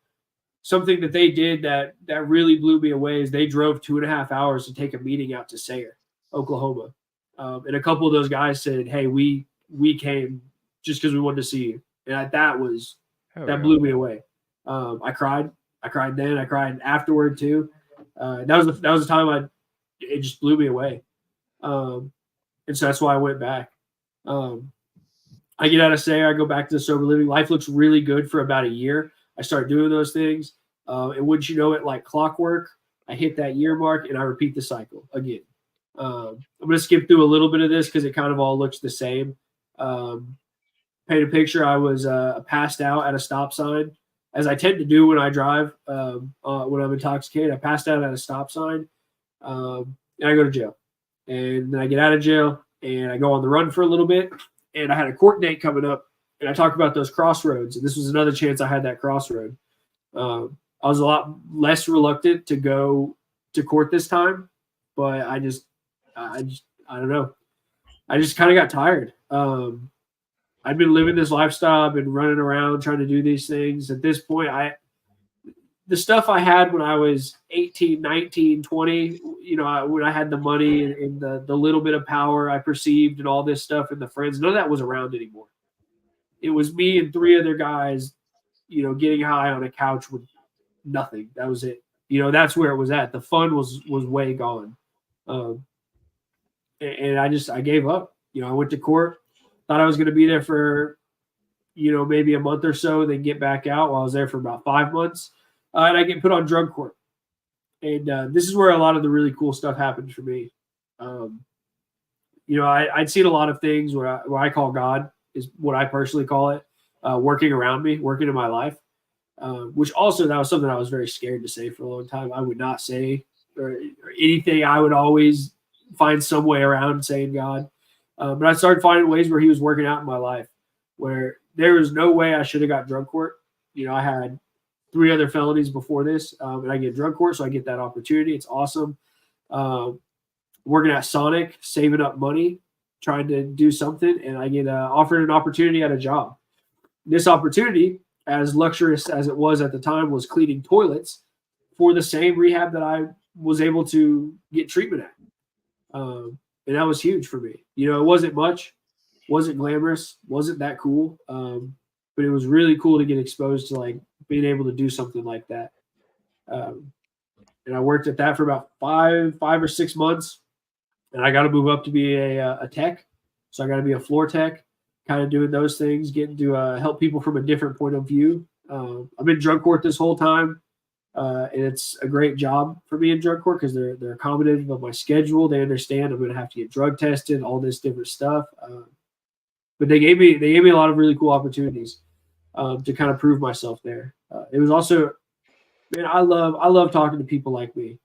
Something that they did that really blew me away is they drove 2.5 hours to take a meeting out to Sayre, Oklahoma. And a couple of those guys said, "Hey, we came just because we wanted to see you," and that blew me away. I cried then. I cried afterward too. That was the time it just blew me away. And so that's why I went back. I get out of Sayre, I go back to the sober living. Life looks really good for about a year. I start doing those things, and wouldn't you know it, like clockwork, I hit that year mark and I repeat the cycle again. I'm going to skip through a little bit of this because it kind of all looks the same. Paint a picture. I was passed out at a stop sign, as I tend to do when I drive. When I'm intoxicated, I passed out at a stop sign, and I go to jail. And then I get out of jail and I go on the run for a little bit. And I had a court date coming up, and I talked about those crossroads. And this was another chance I had that crossroad. I was a lot less reluctant to go to court this time, but I don't know. I just kind of got tired. I'd been living this lifestyle. I've been running around trying to do these things. At this point, the stuff I had when I was 18, 19, 20, when I had the money and the little bit of power I perceived and all this stuff and the friends, none of that was around anymore. It was me and 3 other guys, getting high on a couch with nothing. That was it. That's where it was at. The fun was way gone. And I gave up. I went to court, thought I was going to be there for, maybe a month or so, then get back out. While I was there for about 5 months. And I get put on drug court. And this is where a lot of the really cool stuff happened for me. I'd seen a lot of things where I call God, is what I personally call it, working around me, working in my life. which also that was something I was very scared to say for a long time. I would not say or anything. I would always find some way around saying God. But I started finding ways where he was working out in my life where there was no way I should have got drug court. I had 3 other felonies before this, and I get drug court, so I get that opportunity. It's awesome. Working at Sonic, saving up money, trying to do something, and I get offered an opportunity at a job. This opportunity, as luxurious as it was at the time, was cleaning toilets for the same rehab that I was able to get treatment at. And that was huge for me. It wasn't much, wasn't glamorous, wasn't that cool. But it was really cool to get exposed to like being able to do something like that. And I worked at that for about five or 6 months, and I got to move up to be a tech. So I got to be a floor tech, kind of doing those things, getting to help people from a different point of view. I've been drug court this whole time. And it's a great job for me in drug court because they're accommodative of my schedule. They understand I'm going to have to get drug tested, all this different stuff. But they gave me a lot of really cool opportunities to kind of prove myself there. It was also, man, I love talking to people like me.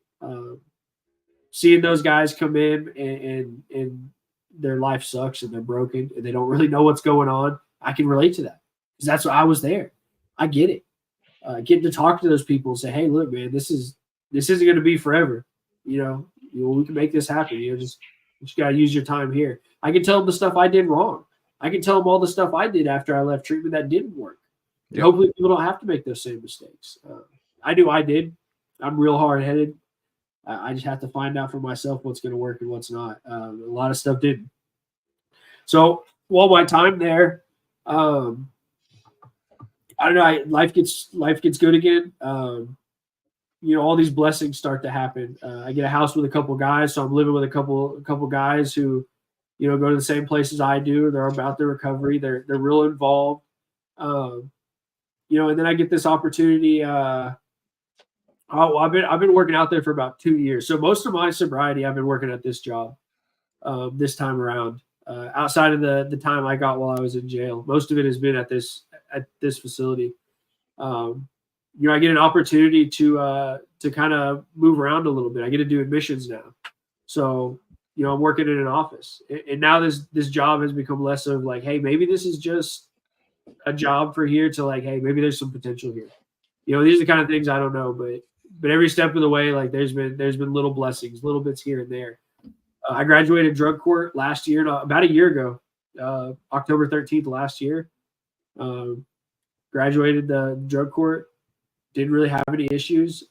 Seeing those guys come in and their life sucks and they're broken and they don't really know what's going on. I can relate to that because that's what I was there. I get it. Getting to talk to those people and say, "Hey, look, man, this isn't going to be forever. We can make this happen. You just got to use your time here." I can tell them the stuff I did wrong. I can tell them all the stuff I did after I left treatment that didn't work. Yep. Hopefully, people don't have to make those same mistakes. I knew I did. I'm real hard headed. I just have to find out for myself what's going to work and what's not. A lot of stuff didn't. So while my time there. I don't know. Life gets good again. All these blessings start to happen. I get a house with a couple guys, so I'm living with a couple guys who, go to the same places I do. They're about their recovery. They're real involved. And then I get this opportunity. I've been working out there for about 2 years. So most of my sobriety, I've been working at this job. This time around, outside of the time I got while I was in jail, most of it has been at this facility. I get an opportunity to kind of move around a little bit. I get to do admissions now. So, I'm working in an office, and now this job has become less of like, hey, maybe this is just a job for here to like, hey, maybe there's some potential here. These are the kind of things I don't know, but every step of the way, like there's been little blessings, little bits here and there. I graduated drug court last year, about a year ago, October 13th last year. Graduated the drug court, didn't really have any issues.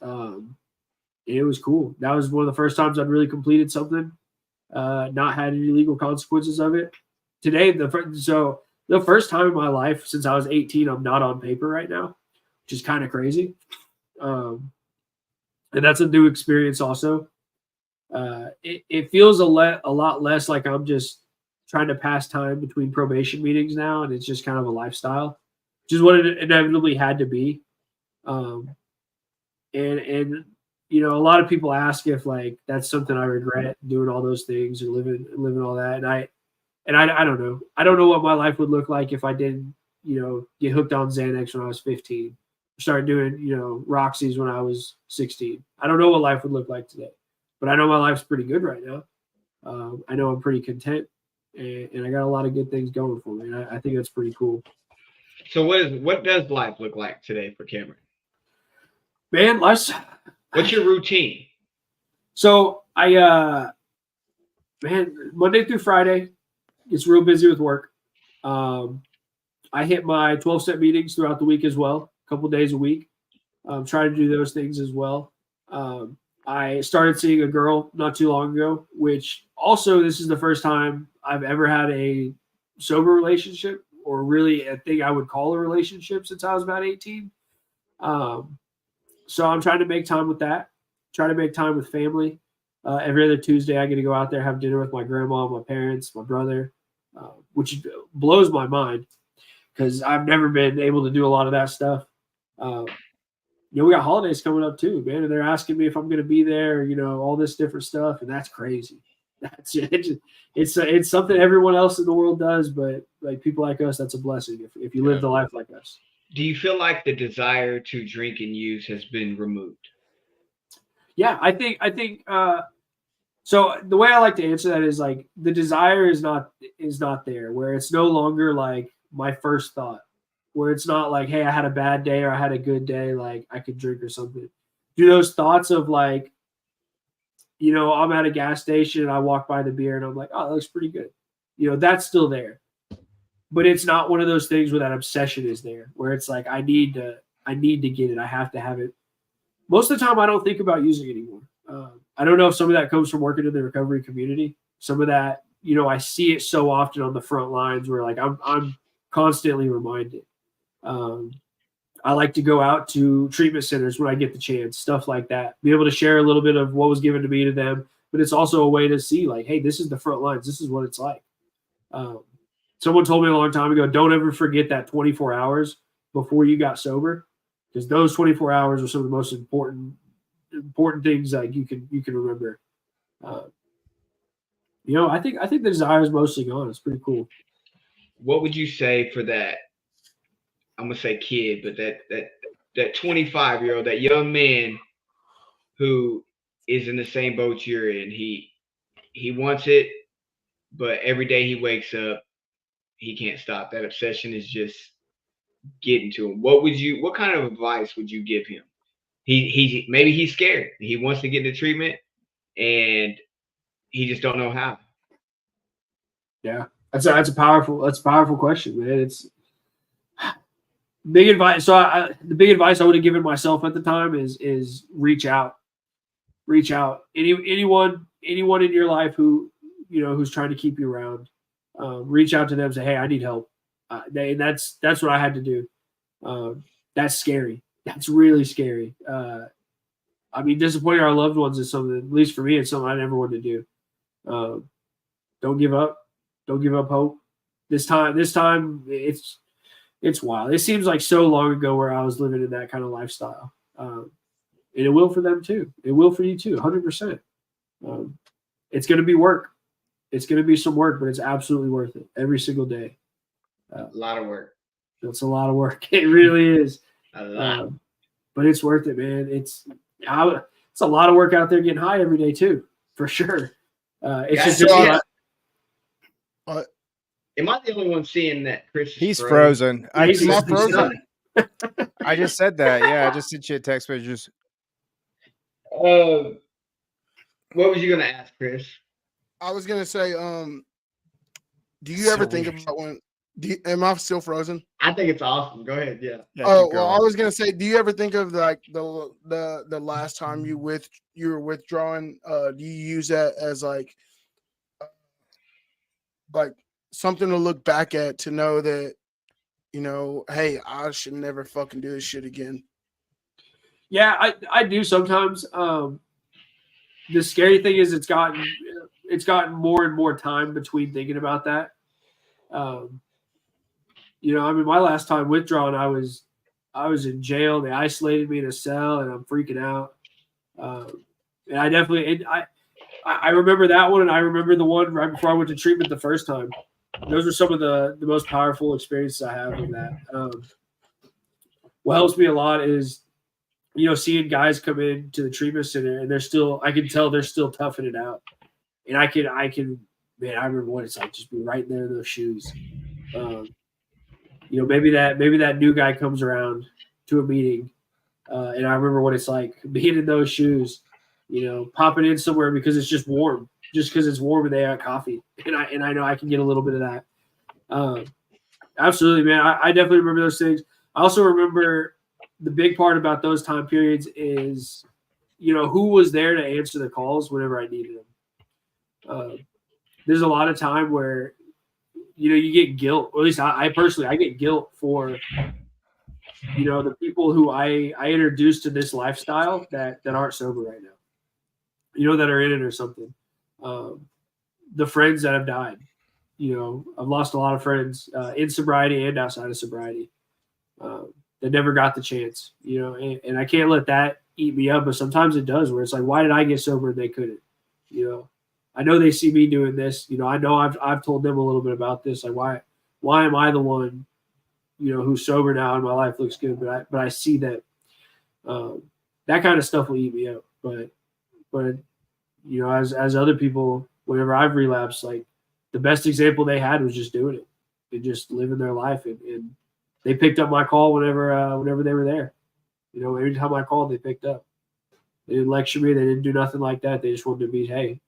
It was cool. That was one of the first times I'd really completed something, not had any legal consequences of it. Today, the first time in my life since I was 18, I'm not on paper right now, which is kind of crazy. And that's a new experience also. It feels a lot less like I'm just trying to pass time between probation meetings now, and it's just kind of a lifestyle, which is what it inevitably had to be. And a lot of people ask if like that's something I regret, doing all those things or living all that, and I don't know. I don't know what my life would look like if I didn't get hooked on Xanax when I was 15, started doing Roxy's when I was 16. I don't know what life would look like today. But I know my life's pretty good right now. I know I'm pretty content, and I got a lot of good things going for me. And I think that's pretty cool. So what does life look like today for Cameron? Man, what's your routine? So Monday through Friday, it's real busy with work. I hit my 12-step meetings throughout the week as well, a couple days a week. Try to do those things as well. I started seeing a girl not too long ago, which also this is the first time I've ever had a sober relationship, or really a thing I would call a relationship, since I was about 18. So I'm trying to make time with that, try to make time with family. Every other Tuesday, I get to go out there, have dinner with my grandma, my parents, my brother, which blows my mind because I've never been able to do a lot of that stuff. We got holidays coming up too, man, and they're asking me if I'm going to be there, all this different stuff, and that's crazy. That's it. It's something everyone else in the world does, but like people like us, that's a blessing if you live the life like us. Do you feel like the desire to drink and use has been removed? Yeah, I think so the way I like to answer that is like the desire is not there, where it's no longer like my first thought, where it's not like, hey, I had a bad day or I had a good day, like I could drink or something. Do those thoughts of like, I'm at a gas station and I walk by the beer and I'm like, oh, that looks pretty good. That's still there. But it's not one of those things where that obsession is there, where it's like I need to get it. I have to have it. Most of the time, I don't think about using it anymore. I don't know if some of that comes from working in the recovery community. Some of that, I see it so often on the front lines where like I'm constantly reminded. I like to go out to treatment centers when I get the chance, stuff like that. Be able to share a little bit of what was given to me to them, but it's also a way to see like, hey, this is the front lines. This is what it's like. Someone told me a long time ago, don't ever forget that 24 hours before you got sober, because those 24 hours are some of the most important things like you can remember. I think the desire is mostly gone. It's pretty cool. What would you say for that? I'm gonna say kid, but that 25-year-old, that young man who is in the same boat you're in. He wants it, but every day he wakes up, he can't stop. That obsession is just getting to him. What kind of advice would you give him? He maybe he's scared. He wants to get into treatment and he just don't know how. Yeah. That's a powerful question, man. It's big advice. So the big advice I would have given myself at the time is reach out. Anyone in your life who's trying to keep you around, reach out to them. Say, hey, I need help. That's what I had to do. That's scary. That's really scary. Disappointing our loved ones is something, at least for me, it's something I never wanted to do. Don't give up. Don't give up hope. This time, it's wild. It seems like so long ago where I was living in that kind of lifestyle. And it will for them too. It will for you too, 100%. It's going to be work. It's going to be some work, but it's absolutely worth it every single day. A lot of work. It's a lot of work. It really is. A lot. But it's worth it, man. It's a lot of work out there getting high every day too, for sure. It's just am I the only one seeing that Chris? He's frozen. He's not frozen. I just said that. Yeah, I just sent you a text message. What was you gonna ask, Chris? I was gonna say, do you ever think about am I still frozen? I think it's awesome. Go ahead. Yeah. Oh well, I was gonna say, do you ever think of like the last time you were withdrawing? Do you use that as like something to look back at to know that, hey, I should never fucking do this shit again? Yeah, I do sometimes. The scary thing is it's gotten more and more time between thinking about that. My last time withdrawing, I was in jail. They isolated me in a cell, and I'm freaking out. And I definitely, I remember that one, and I remember the one right before I went to treatment the first time. Those are some of the most powerful experiences I have with that. What helps me a lot is, seeing guys come into the treatment center and I can tell they're still toughing it out. And I remember what it's like, just be right there in those shoes. Maybe that new guy comes around to a meeting, and I remember what it's like being in those shoes, popping in somewhere because it's just warm, because it's warm and they have coffee. And I know I can get a little bit of that. Absolutely, man. I definitely remember those things. I also remember the big part about those time periods is, who was there to answer the calls whenever I needed them. There's a lot of time where, you get guilt, or at least I personally, I get guilt for, the people who I introduced to this lifestyle that aren't sober right now, that are in it or something. The friends that have died, I've lost a lot of friends in sobriety and outside of sobriety that never got the chance, and I can't let that eat me up, but sometimes it does, where it's like, why did I get sober and they couldn't? I know they see me doing this. I know I've told them a little bit about this. Like, why am I the one who's sober now and my life looks good, but I see that that kind of stuff will eat me up. But as other people, whenever I've relapsed, like the best example they had was just doing it and just living their life, and they picked up my call whenever they were there. Every time I called, they picked up. They didn't lecture me. They didn't do nothing like that. They just wanted to be, hey,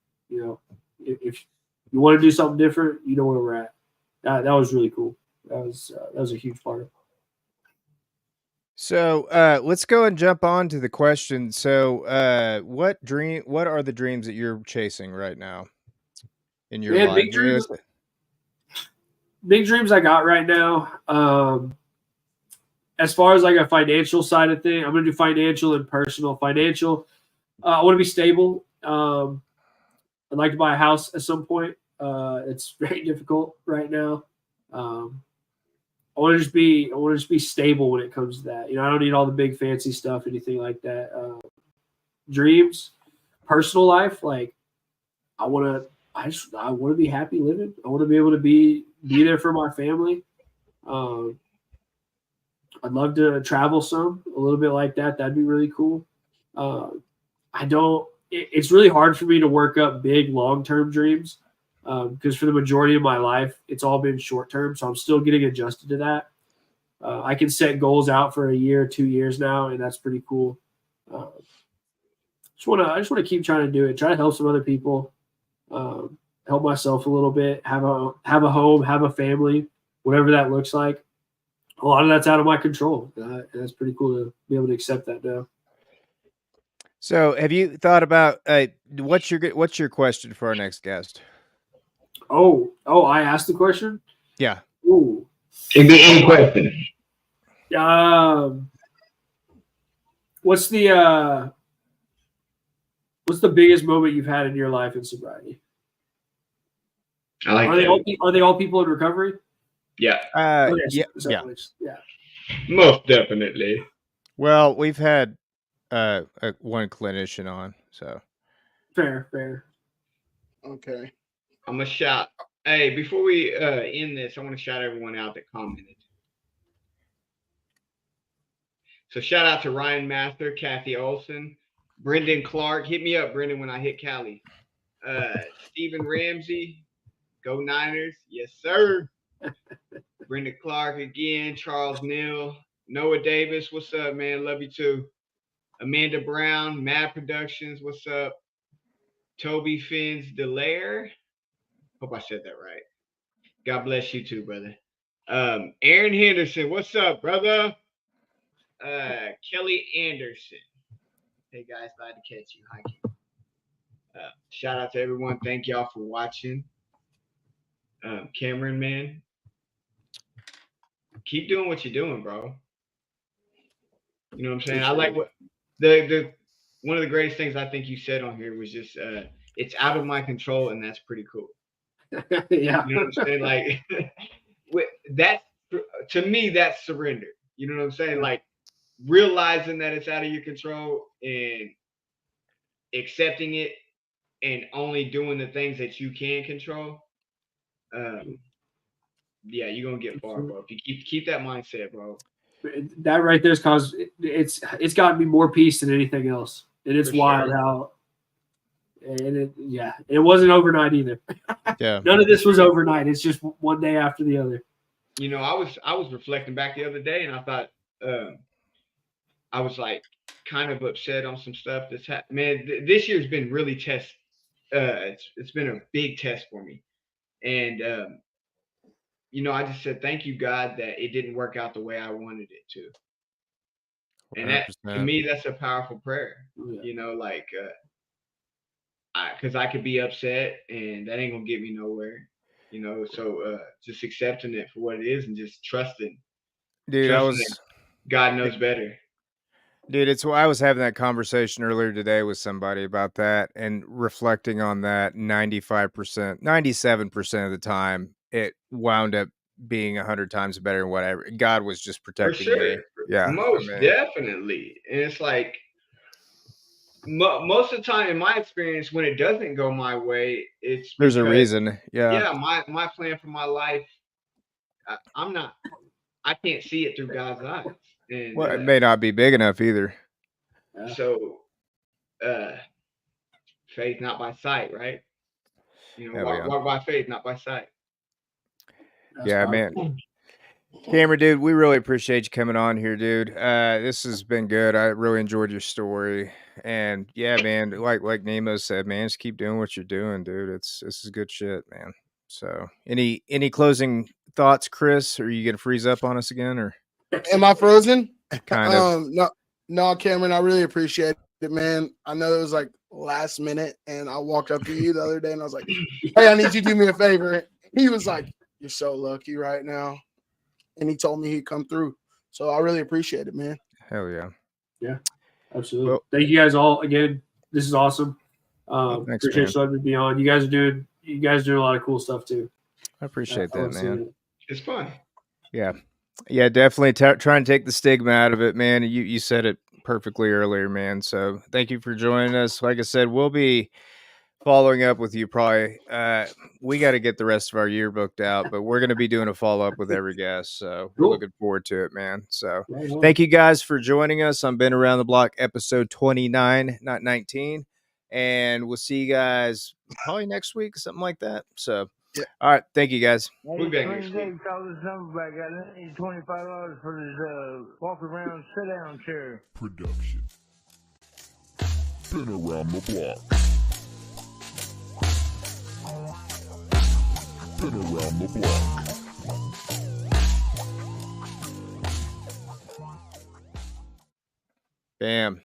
if you want to do something different, you know where we're at. That was really cool. That was a huge part of it. So let's go and jump on to the question. So what are the dreams that you're chasing right now in your Man, life? big dreams I got right now. As far as like a financial side of thing, I'm gonna do financial and personal. Financial, I want to be stable. I'd like to buy a house at some point. It's very difficult right now. I want to just be stable when it comes to that. I don't need all the big fancy stuff, anything like that. Dreams, personal life, like I want to be happy living. I want to be able to be there for my family. I'd love to travel a little bit like that. That'd be really cool. It's really hard for me to work up big long-term dreams because for the majority of my life, it's all been short-term. So I'm still getting adjusted to that. I can set goals out for a year, 2 years now, and that's pretty cool. I just want to keep trying to do it. Try to help some other people, help myself a little bit, have a home, have a family, whatever that looks like. A lot of that's out of my control. And that's pretty cool to be able to accept that now. So have you thought about what's your question for our next guest? Oh, I asked the question? Yeah. Ooh. It can be any question. What's the biggest moment you've had in your life in sobriety? I like Are they all people in recovery? Yeah. Yeah. Most definitely. Well, we've had one clinician on, so fair. Okay. I'm gonna shout. Hey, before we end this, I want to shout everyone out that commented. So shout out to Ryan Master, Kathy Olson, Brendan Clark. Hit me up, Brendan, when I hit Cali. Stephen Ramsey, go Niners, yes sir. Brendan Clark again, Charles Neal, Noah Davis, what's up, man? Love you too. Amanda Brown, Mad Productions, what's up? Toby Fins Delaire. Hope I said that right. God bless you too, brother. Aaron Henderson, what's up, brother? Kelly Anderson. Hey guys, glad to catch you. Hi, Ken. Shout out to everyone. Thank y'all for watching. Cameron, man, keep doing what you're doing, bro. You know what I'm saying? I like what the one of the greatest things I think you said on here was just it's out of my control, and that's pretty cool. Yeah. You know what I'm saying? Like that to me, that's surrender. You know what I'm saying? Like realizing that it's out of your control and accepting it and only doing the things that you can control. Yeah, you're gonna get far, bro. If you keep that mindset, bro. That right there is cause it's gotten me more peace than anything else. And it's wild how it wasn't overnight either. Yeah. None of this was overnight. It's just one day after the other. You know, I was reflecting back the other day, and I thought I was like kind of upset on some stuff that's happened. Man, this year's been really test. It's been a big test for me, and you know, I just said thank you, God, that it didn't work out the way I wanted it to. And that 100%. to me, that's a powerful prayer. Yeah. You know, like because I could be upset, and that ain't gonna get me nowhere. You know, so just accepting it for what it is and just trusting. Dude, that God knows better. Dude, it's why I was having that conversation earlier today with somebody about that and reflecting on that 95%, 97% of the time, it wound up being 100 times better than whatever. God was just protecting me. Yeah. Most definitely. And it's like most of the time, in my experience, when it doesn't go my way, it's there's a reason. Yeah. Yeah, my plan for my life, I'm not I can't see it through God's eyes. And Well, it may not be big enough either. Yeah. so faith not by sight, right? You know, Hell yeah. walk by faith, not by sight. That's Yeah, powerful. man. Cameron, dude, we really appreciate you coming on here, dude. This has been good. I really enjoyed your story. And yeah, man, like Nemo said, man, just keep doing what you're doing, dude. This is good shit, man. So any closing thoughts, Chris? Are you gonna freeze up on us again, or Am I frozen? kind of? No, Cameron, I really appreciate it, man. I know it was like last minute, and I walked up to you the other day and I was like, hey, I need you to do me a favor. He was like, you're so lucky right now. And he told me he'd come through. So I really appreciate it, man. Hell yeah. Absolutely. Well- Thank you guys all again. This is awesome. thanks, Appreciate man. you letting me be on. You guys are doing a lot of cool stuff too. I appreciate I love that, seeing man. it. It's fun. Yeah, definitely trying to take the stigma out of it, man. You said it perfectly earlier, man. So thank you for joining us. Like I said, we'll be following up with you probably. We got to get the rest of our year booked out, but we're going to be doing a follow up with every guest. So we're Cool. looking forward to it, man. So Right on. thank you guys for joining us on Been Around the Block, episode 29, not 19. And we'll see you guys probably next week, something like that. So, Yeah. all right. Thank you guys. We'll be back next week. Dave, call this number back. I need $25 for this walk around sit down chair. Production. Been around the block. Been around the block. Bam.